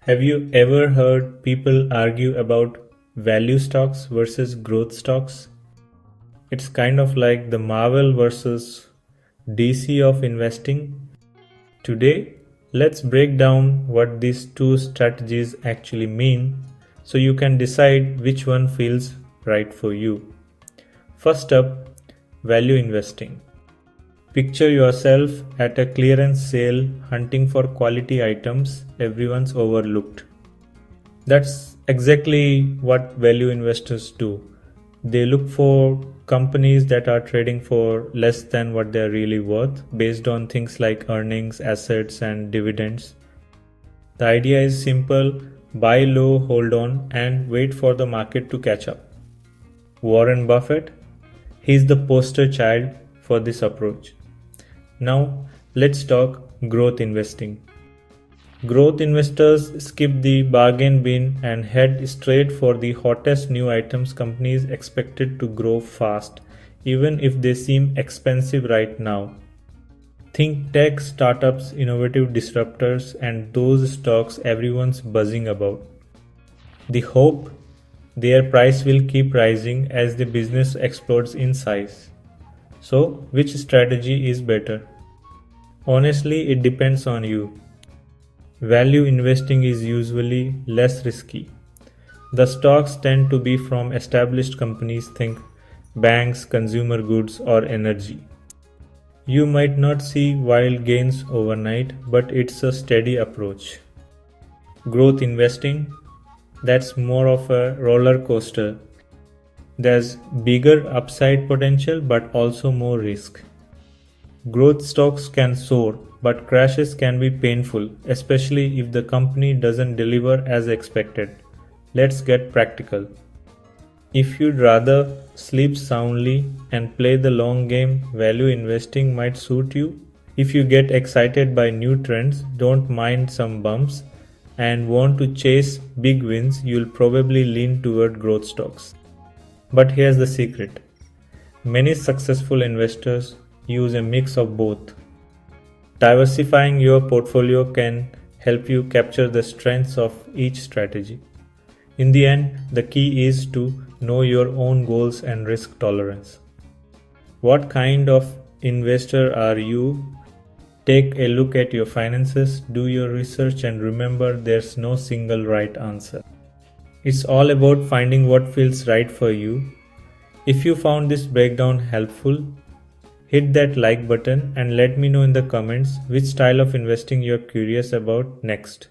Have you ever heard people argue about value stocks versus growth stocks? It's kind of like the Marvel versus DC of investing. Today, let's break down what these two strategies actually mean so you can decide which one feels right for you. First up, value investing. Picture yourself at a clearance sale hunting for quality items everyone's overlooked. That's exactly what value investors do. They look for companies that are trading for less than what they're really worth based on things like earnings, assets, and dividends. The idea is simple: buy low, hold on, and wait for the market to catch up. Warren Buffett, he's the poster child for this approach. Now, let's talk growth investing. Growth investors skip the bargain bin and head straight for the hottest new items companies expected to grow fast, even if they seem expensive right now. Think tech, startups, innovative disruptors, and those stocks everyone's buzzing about. The hope: their price will keep rising as the business explodes in size. So, which strategy is better? Honestly, it depends on you. Value investing is usually less risky. The stocks tend to be from established companies, think banks, consumer goods, or energy. You might not see wild gains overnight, but it's a steady approach. Growth investing, that's more of a roller coaster. There's bigger upside potential but also more risk. Growth stocks can soar, but crashes can be painful, especially if the company doesn't deliver as expected. Let's get practical. If you'd rather sleep soundly and play the long game, value investing might suit you. If you get excited by new trends, don't mind some bumps, and want to chase big wins, you'll probably lean toward growth stocks. But here's the secret: many successful investors use a mix of both. Diversifying your portfolio can help you capture the strengths of each strategy. In the end, the key is to know your own goals and risk tolerance. What kind of investor are you? Take a look at your finances, do your research, and remember there's no single right answer. It's all about finding what feels right for you. If you found this breakdown helpful, hit that like button and let me know in the comments which style of investing you're curious about next.